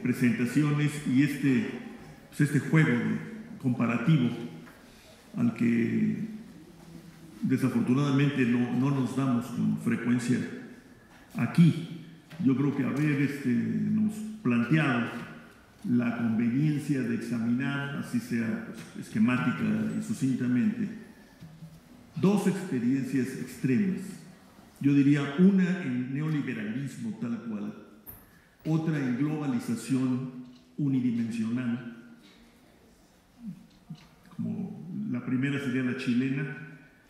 presentaciones y este juego comparativo al que desafortunadamente no nos damos con frecuencia aquí. Yo creo que nos planteado la conveniencia de examinar, así sea esquemática y sucintamente, dos experiencias extremas. Yo diría una en neoliberalismo tal cual, otra en globalización unidimensional, como la primera sería la chilena,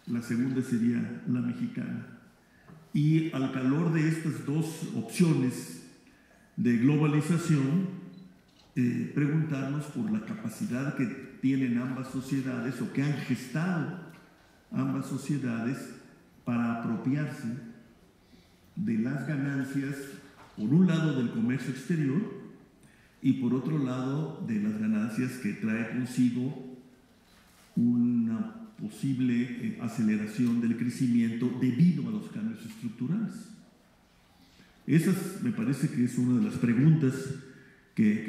la segunda sería la mexicana. Y al calor de estas dos opciones de globalización, preguntarnos por la capacidad que tienen ambas sociedades o que han gestado ambas sociedades para apropiarse de las ganancias, por un lado del comercio exterior y por otro lado de las ganancias que trae consigo una posible aceleración del crecimiento debido a los cambios estructurales. Esas me parece que es una de las preguntas que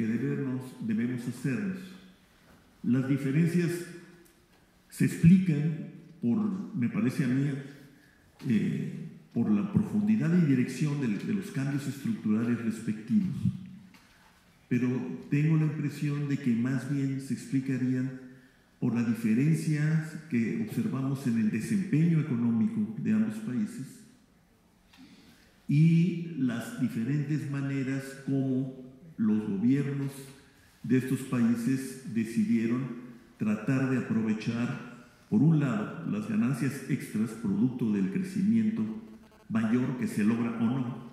debemos hacernos. Las diferencias se explican me parece a mí, por la profundidad y dirección de los cambios estructurales respectivos. Pero tengo la impresión de que más bien se explicarían por la diferencia que observamos en el desempeño económico de ambos países y las diferentes maneras como los gobiernos de estos países decidieron tratar de aprovechar, por un lado, las ganancias extras producto del crecimiento mayor que se logra o no,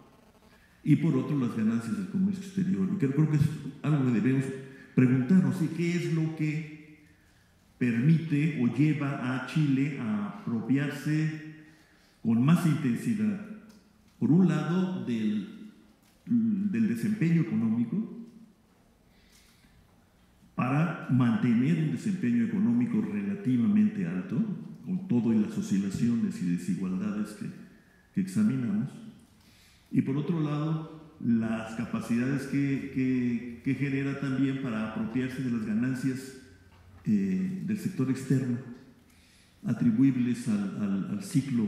y por otro, las ganancias del comercio exterior. Y creo que es algo que debemos preguntarnos, ¿y qué es lo que permite o lleva a Chile a apropiarse con más intensidad, por un lado, del desempeño económico, para mantener un desempeño económico relativamente alto, con todo y las oscilaciones y desigualdades que examinamos, y por otro lado, las capacidades que genera también para apropiarse de las ganancias del sector externo, atribuibles al ciclo,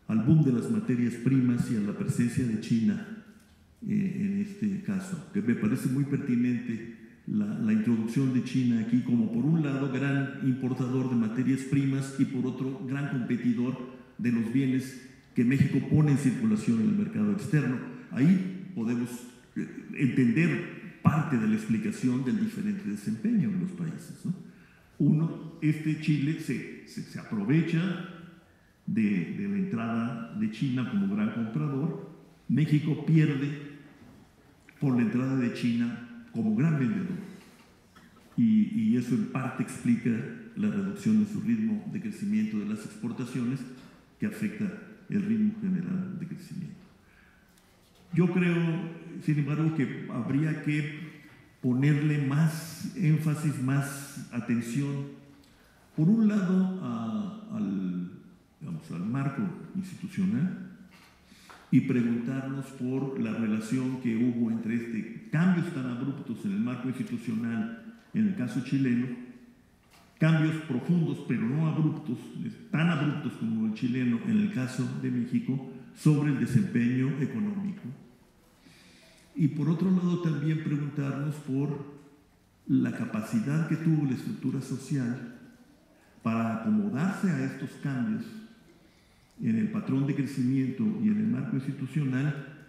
al boom de las materias primas y a la presencia de China en este caso, que me parece muy pertinente la introducción de China aquí como, por un lado, gran importador de materias primas y por otro, gran competidor de los bienes que México pone en circulación en el mercado externo. Ahí podemos entender parte de la explicación del diferente desempeño en los países, ¿no? Uno, Chile se aprovecha de la entrada de China como gran comprador. México pierde por la entrada de China como gran vendedor, y eso en parte explica la reducción de su ritmo de crecimiento de las exportaciones, que afecta el ritmo general de crecimiento. Yo creo, sin embargo, que habría que ponerle más énfasis, más atención, por un lado, al marco institucional, y preguntarnos por la relación que hubo entre cambios tan abruptos en el marco institucional en el caso chileno, cambios profundos pero no abruptos, tan abruptos como el chileno en el caso de México, sobre el desempeño económico. Y por otro lado también preguntarnos por la capacidad que tuvo la estructura social para acomodarse a estos cambios en el patrón de crecimiento y en el marco institucional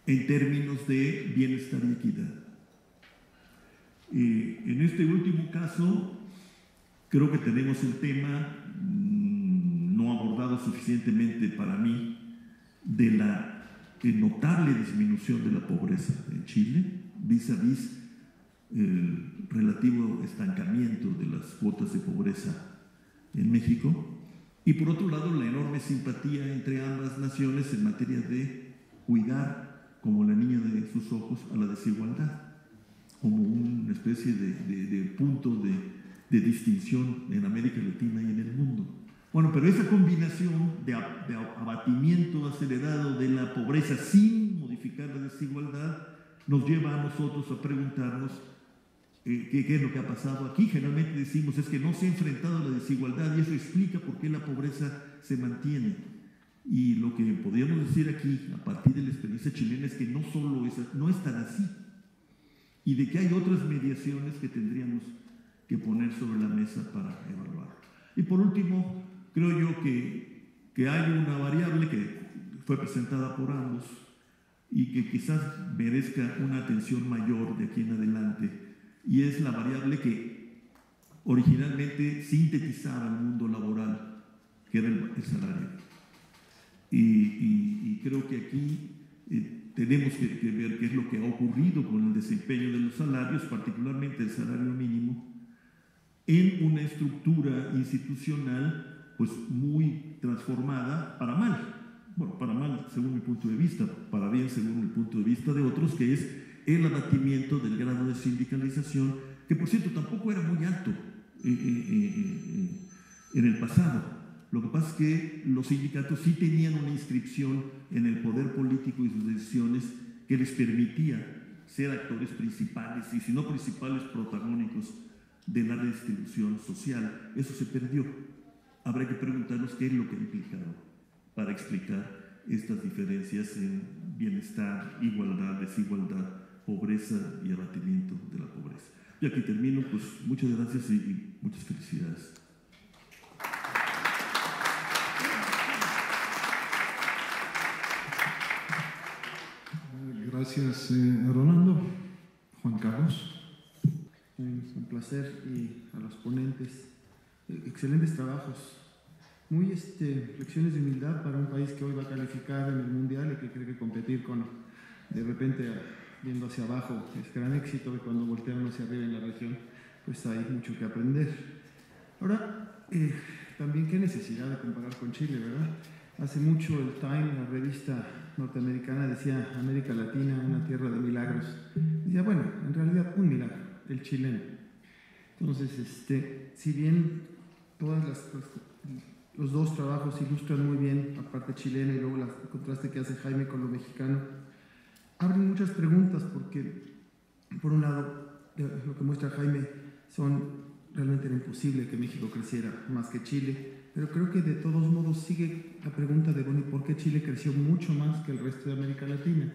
en términos de bienestar y equidad. En este último caso, creo que tenemos el tema no abordado suficientemente para mí de la notable disminución de la pobreza en Chile, vis a vis el relativo estancamiento de las cuotas de pobreza en México. Y por otro lado, la enorme simpatía entre ambas naciones en materia de cuidar, como la niña de sus ojos, a la desigualdad, como una especie de punto de distinción en América Latina y en el mundo. Bueno, pero esa combinación de abatimiento acelerado de la pobreza sin modificar la desigualdad nos lleva a nosotros a preguntarnos qué es lo que ha pasado aquí. Generalmente decimos es que no se ha enfrentado a la desigualdad y eso explica por qué la pobreza se mantiene. Y lo que podríamos decir aquí, a partir de la experiencia chilena, es que no solo no es tan así, y de que hay otras mediaciones que tendríamos que poner sobre la mesa para evaluar. Y por último, creo yo que hay una variable que fue presentada por ambos y que quizás merezca una atención mayor de aquí en adelante, y es la variable que originalmente sintetizaba el mundo laboral, que era el salario. Y creo que aquí tenemos que ver qué es lo que ha ocurrido con el desempeño de los salarios, particularmente el salario mínimo, en una estructura institucional pues muy transformada para mal. Bueno, para mal según mi punto de vista, para bien según el punto de vista de otros, que es el abatimiento del grado de sindicalización, que por cierto tampoco era muy alto en el pasado. Lo que pasa es que los sindicatos sí tenían una inscripción en el poder político y sus decisiones que les permitía ser actores principales, y si no principales, protagónicos de la redistribución social. Eso se perdió. Habrá que preguntarnos qué es lo que ha implicado para explicar estas diferencias en bienestar, igualdad, desigualdad, pobreza y abatimiento de la pobreza. Y aquí termino, pues muchas gracias y muchas felicidades. Gracias, Rolando. Juan Carlos. Es un placer, y a los ponentes, excelentes trabajos. Muy lecciones de humildad para un país que hoy va a calificar en el Mundial y que cree que competir con, de repente, viendo hacia abajo, es gran éxito, y cuando voltean hacia arriba en la región, pues hay mucho que aprender. Ahora, también qué necesidad de comparar con Chile, ¿verdad? Hace mucho el Time, la revista norteamericana, decía América Latina, una tierra de milagros. Decía, bueno, en realidad un milagro, el chileno. Entonces, si bien los dos trabajos ilustran muy bien la parte chilena y luego el contraste que hace Jaime con lo mexicano, abren muchas preguntas, porque por un lado lo que muestra Jaime realmente era imposible que México creciera más que Chile, pero creo que de todos modos sigue la pregunta de, bueno, ¿y por qué Chile creció mucho más que el resto de América Latina?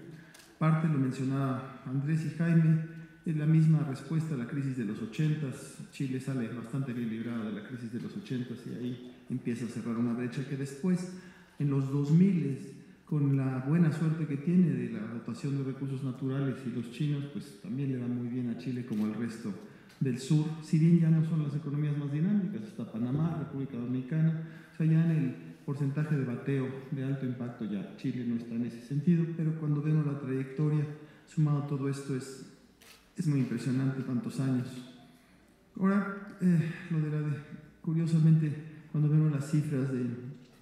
Parte lo mencionaba Andrés y Jaime, es la misma respuesta a la crisis de los 80s. Chile sale bastante bien librado de la crisis de los 80s y ahí empieza a cerrar una brecha que después, en los 2000s, con la buena suerte que tiene de la dotación de recursos naturales, y los chinos, pues también le van muy bien a Chile como al resto del sur, si bien ya no son las economías más dinámicas. Está Panamá, República Dominicana, o sea, ya en el porcentaje de bateo de alto impacto ya Chile no está en ese sentido, pero cuando vemos la trayectoria, sumado todo esto, es muy impresionante tantos años. Ahora, curiosamente, cuando vemos las cifras de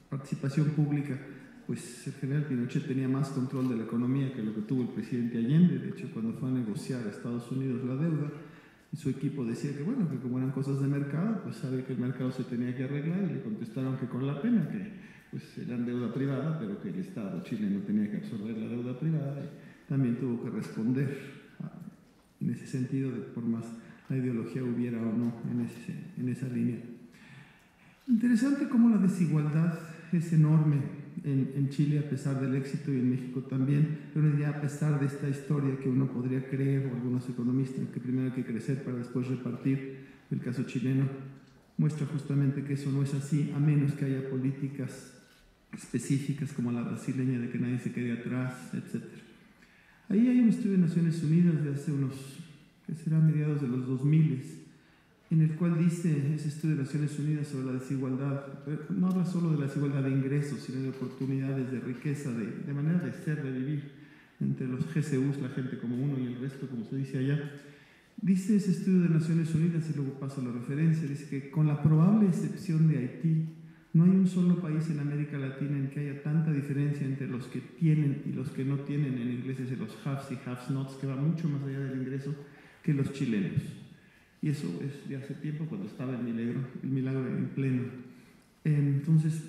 participación pública, pues el general Pinochet tenía más control de la economía que lo que tuvo el presidente Allende. De hecho, cuando fue a negociar a Estados Unidos la deuda, y su equipo decía que, bueno, que como eran cosas de mercado, pues sabe que el mercado se tenía que arreglar, y le contestaron que con la pena, que pues eran deuda privada, pero que el Estado chileno tenía que absorber la deuda privada, y también tuvo que responder en ese sentido, de por más la ideología hubiera o no en esa línea. Interesante cómo la desigualdad es enorme en Chile a pesar del éxito, y en México también, pero ya a pesar de esta historia que uno podría creer, o algunos economistas, que primero hay que crecer para después repartir. El caso chileno muestra justamente que eso no es así, a menos que haya políticas específicas como la brasileña de que nadie se quede atrás, etc. Ahí hay un estudio de Naciones Unidas de hace que será mediados de los 2000, en el cual dice ese estudio de Naciones Unidas sobre la desigualdad, pero no habla solo de la desigualdad de ingresos, sino de oportunidades, de riqueza, de manera de ser, de vivir, entre los GCUs, la gente como uno, y el resto, como se dice allá. Dice ese estudio de Naciones Unidas, y luego paso a la referencia, dice que con la probable excepción de Haití, no hay un solo país en América Latina en que haya tanta diferencia entre los que tienen y los que no tienen. En inglés es de los haves y have-nots, que va mucho más allá del ingreso, que los chilenos. Y eso es de hace tiempo, cuando estaba el milagro en pleno. Entonces,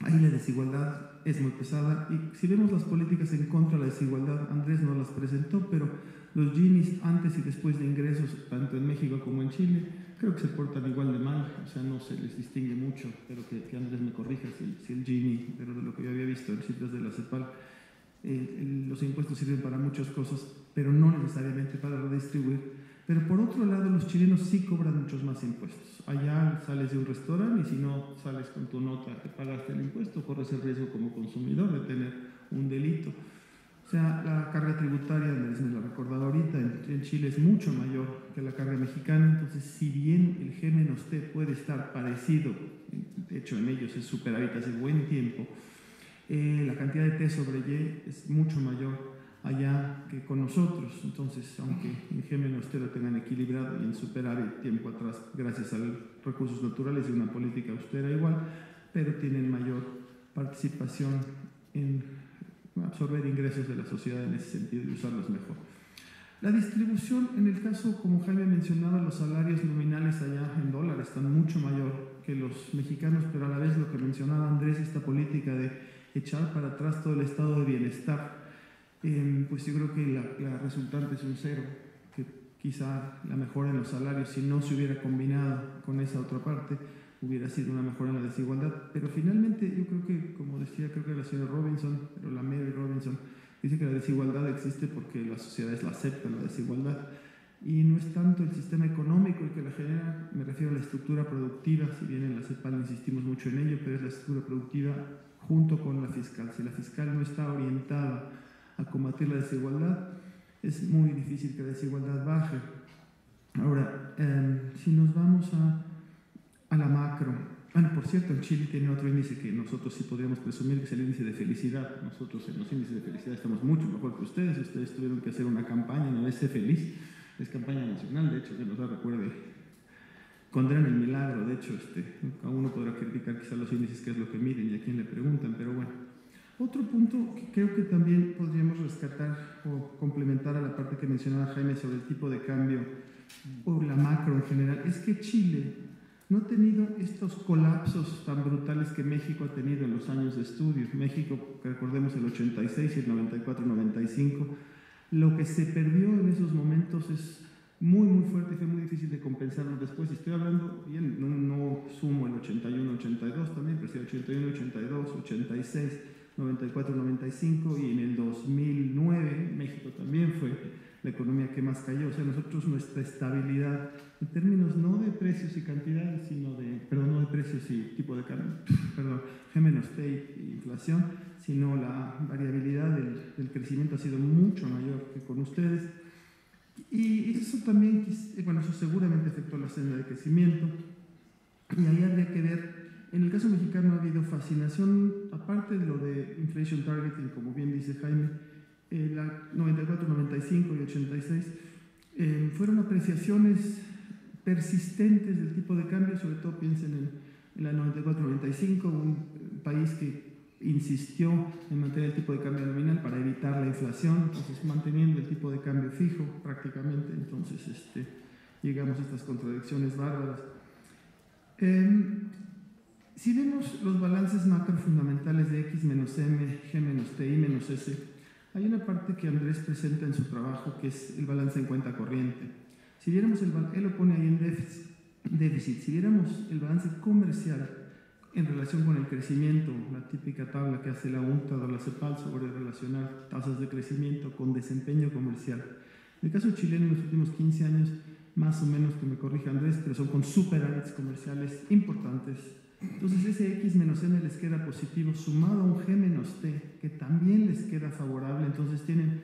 Ahí la desigualdad es muy pesada y si vemos las políticas en contra de la desigualdad, Andrés no las presentó, pero los Ginis antes y después de ingresos, tanto en México como en Chile, creo que se portan igual de mal, o sea, no se les distingue mucho, pero que Andrés me corrija si el Gini, pero de lo que yo había visto en cifras de la CEPAL, los impuestos sirven para muchas cosas, pero no necesariamente para redistribuir. Pero por otro lado, los chilenos sí cobran muchos más impuestos. Allá sales de un restaurante y si no sales con tu nota que pagaste el impuesto, corres el riesgo como consumidor de tener un delito. O sea, la carga tributaria, me lo he recordado ahorita, en Chile es mucho mayor que la carga mexicana. Entonces, si bien el G-T puede estar parecido, de hecho en ellos es superávit hace buen tiempo, la cantidad de T sobre Y es mucho mayor allá que con nosotros. Entonces, aunque en G-T lo tengan equilibrado y en superávit tiempo atrás, gracias a los recursos naturales y una política austera igual, pero tienen mayor participación en absorber ingresos de la sociedad en ese sentido y usarlos mejor. La distribución, en el caso, como Jaime mencionaba, los salarios nominales allá en dólares están mucho mayor que los mexicanos, pero a la vez lo que mencionaba Andrés, esta política de echar para atrás todo el estado de bienestar, pues yo creo que la resultante es un cero, que quizá la mejora en los salarios, si no se hubiera combinado con esa otra parte, hubiera sido una mejora en la desigualdad. Pero finalmente yo creo que, como decía, creo que la señora Robinson, pero la Mary Robinson, dice que la desigualdad existe porque las sociedades la aceptan, la desigualdad, y no es tanto el sistema económico el que la genera, me refiero a la estructura productiva, si bien en la CEPAL insistimos mucho en ello, pero es la estructura productiva junto con la fiscal. Si la fiscal no está orientada a combatir la desigualdad, es muy difícil que la desigualdad baje. Ahora, si nos vamos a la macro, bueno, por cierto, en Chile tiene otro índice que nosotros sí podríamos presumir, que es el índice de felicidad. Nosotros en los índices de felicidad estamos mucho mejor que ustedes. Ustedes tuvieron que hacer una campaña, no es Sé Feliz, es campaña nacional, de hecho, que nos da, recuerde, condenan el milagro. De hecho, cada uno podrá criticar quizás los índices, que es lo que miden y a quién le preguntan, pero bueno. Otro punto que creo que también podríamos rescatar o complementar a la parte que mencionaba Jaime sobre el tipo de cambio o la macro en general, es que Chile no ha tenido estos colapsos tan brutales que México ha tenido en los años de estudio. México, que recordemos el 86 y el 94-95, lo que se perdió en esos momentos es muy, muy fuerte y fue muy difícil de compensarlo después. Estoy hablando, bien, no sumo el 81-82 también, pero sí 81-82, 86, 94-95 y en el 2009 México también fue la economía que más cayó. O sea, nosotros nuestra estabilidad en términos no de precios y cantidades, sino no de precios y tipo de cambio, G-T y inflación, sino la variabilidad del crecimiento ha sido mucho mayor que con ustedes. Y eso también, bueno, eso seguramente afectó la senda de crecimiento. Y ahí habría que ver, en el caso mexicano ha habido fascinación, aparte de lo de inflation targeting, como bien dice Jaime, la 94, 95 y 86, fueron apreciaciones persistentes del tipo de cambio, sobre todo piensen en la 94-95, un país que insistió en mantener el tipo de cambio nominal para evitar la inflación, entonces manteniendo el tipo de cambio fijo prácticamente, entonces llegamos a estas contradicciones bárbaras. Si vemos los balances macro fundamentales de X menos M, G menos T, Y menos S, hay una parte que Andrés presenta en su trabajo que es el balance en cuenta corriente. Si viéramos él lo pone ahí en déficit, si viéramos el balance comercial en relación con el crecimiento, la típica tabla que hace la UNCTAD o la CEPAL sobre relacionar tasas de crecimiento con desempeño comercial. En el caso chileno, en los últimos 15 años, más o menos, que me corrija Andrés, pero son con superávits comerciales importantes. Entonces ese X menos M les queda positivo, sumado a un G menos T, que también les queda favorable. Entonces tienen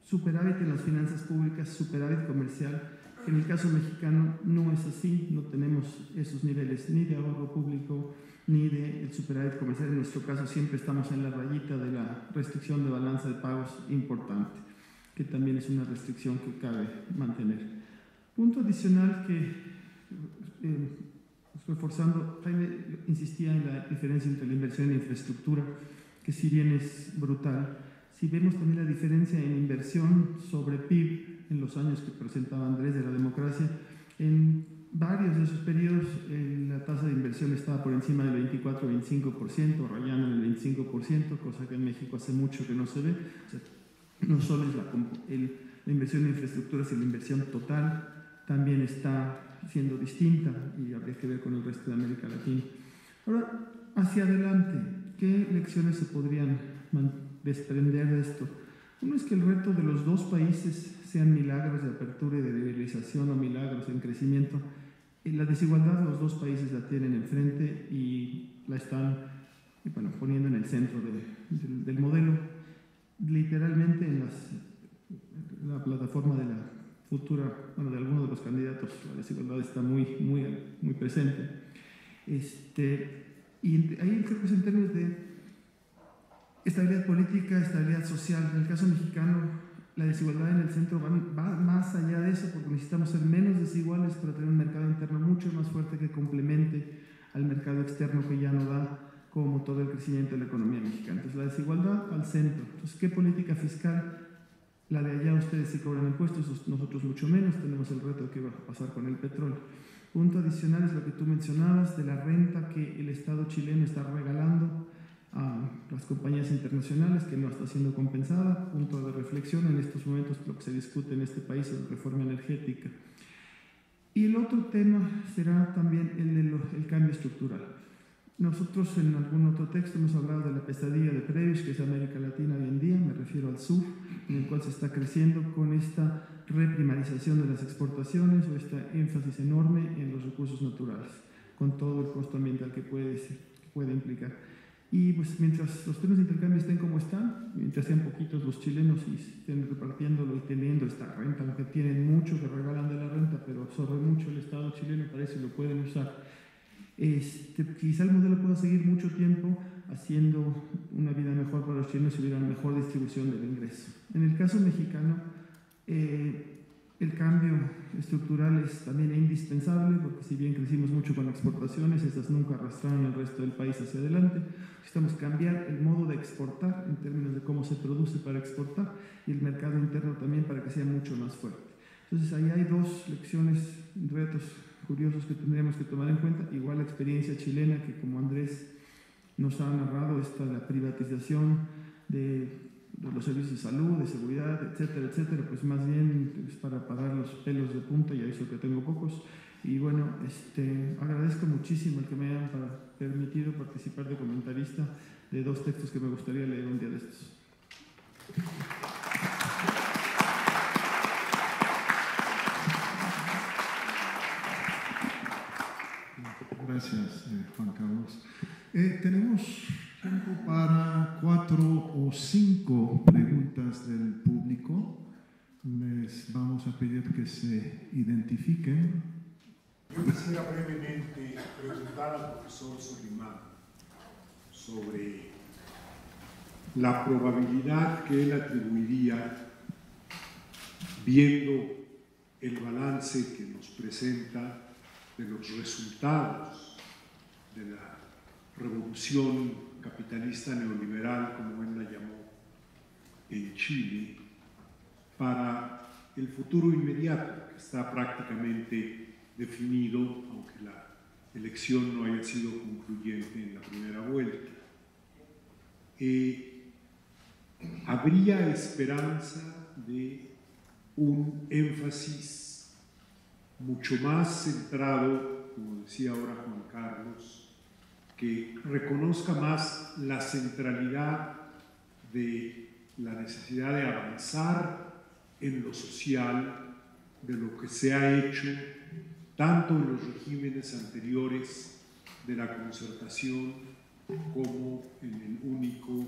superávit en las finanzas públicas, superávit comercial. En el caso mexicano no es así, no tenemos esos niveles ni de ahorro público ni de el superávit comercial. En nuestro caso siempre estamos en la rayita de la restricción de balanza de pagos importante, que también es una restricción que cabe mantener. Punto adicional que, reforzando, Jaime insistía en la diferencia entre la inversión en infraestructura, que si bien es brutal, si vemos también la diferencia en inversión sobre PIB en los años que presentaba Andrés de la democracia, en varios de esos periodos la tasa de inversión estaba por encima del 24-25%, rayando en el 25%, cosa que en México hace mucho que no se ve. O sea, no solo es la inversión en infraestructura, sino la inversión total también está siendo distinta y habría que ver con el resto de América Latina. Ahora, hacia adelante, ¿qué lecciones se podrían desprender de esto? Uno es que el reto de los dos países sean milagros de apertura y de liberalización o milagros en crecimiento. La desigualdad los dos países la tienen enfrente y la están poniendo en el centro del modelo, literalmente en la plataforma de la futura, de alguno de los candidatos. La desigualdad está muy presente. Y ahí creo que es en términos de estabilidad política, estabilidad social. En el caso mexicano, la desigualdad en el centro va más allá de eso, porque necesitamos ser menos desiguales para tener un mercado interno mucho más fuerte que complemente al mercado externo que ya no da como motor del crecimiento de la economía mexicana. Entonces, la desigualdad al centro. Entonces, ¿qué política fiscal? La de allá ustedes sí cobran impuestos, nosotros mucho menos. Tenemos el reto de qué va a pasar con el petróleo. Punto adicional es lo que tú mencionabas de la renta que el Estado chileno está regalando a las compañías internacionales, que no está siendo compensada. Punto de reflexión en estos momentos lo que se discute en este país es la reforma energética. Y el otro tema será también el cambio estructural. Nosotros en algún otro texto hemos hablado de la pesadilla de Prebisch, que es América Latina hoy en día, me refiero al sur, en el cual se está creciendo con esta reprimarización de las exportaciones o este énfasis enorme en los recursos naturales, con todo el costo ambiental que puede implicar. Y pues mientras los temas de intercambio estén como están, mientras sean poquitos los chilenos y estén repartiéndolo y teniendo esta renta, aunque tienen mucho que regalan de la renta, pero absorbe mucho el Estado chileno, parece que lo pueden usar. Quizá el modelo pueda seguir mucho tiempo haciendo una vida mejor para los chilenos si hubiera una mejor distribución del ingreso. En el caso mexicano, el cambio estructural es también indispensable, porque si bien crecimos mucho con exportaciones, estas nunca arrastraron al resto del país hacia adelante. Necesitamos cambiar el modo de exportar en términos de cómo se produce para exportar y el mercado interno también para que sea mucho más fuerte. Entonces ahí hay dos lecciones, retos curiosos que tendríamos que tomar en cuenta. Igual la experiencia chilena, que como Andrés nos ha narrado, la privatización de los servicios de salud, de seguridad, etcétera, etcétera, pues más bien es para parar los pelos de punta, ya eso que tengo pocos. Y bueno, agradezco muchísimo el que me hayan permitido participar de comentarista de dos textos que me gustaría leer un día de estos. Gracias, Juan Carlos. Tenemos tiempo para 4 o 5 preguntas del público. Les vamos a pedir que se identifiquen. Yo quisiera brevemente preguntar al profesor Solimán sobre la probabilidad que él atribuiría, viendo el balance que nos presenta de los resultados de la revolución capitalista neoliberal, como él la llamó, en Chile, para el futuro inmediato, que está prácticamente definido, aunque la elección no haya sido concluyente en la primera vuelta. ¿Habría esperanza de un énfasis mucho más centrado, como decía ahora Juan Carlos, que reconozca más la centralidad de la necesidad de avanzar en lo social, de lo que se ha hecho tanto en los regímenes anteriores de la concertación como en el único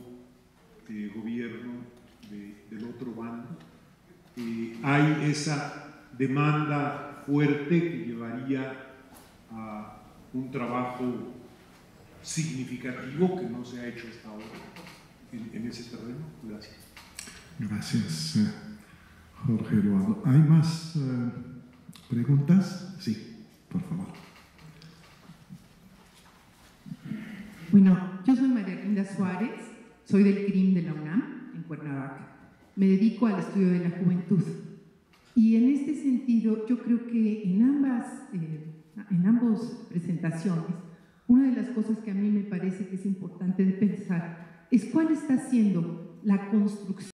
gobierno del otro bando? Hay esa demanda fuerte que llevaría a un trabajo significativo que no se ha hecho hasta ahora en ese terreno. Gracias. Gracias, Jorge Eduardo. ¿Hay más preguntas? Sí, por favor. Bueno, yo soy María Linda Suárez, soy del CRIM de la UNAM, en Cuernavaca. Me dedico al estudio de la juventud. Y en este sentido, yo creo que en ambas presentaciones, una de las cosas que a mí me parece que es importante de pensar es cuál está siendo la construcción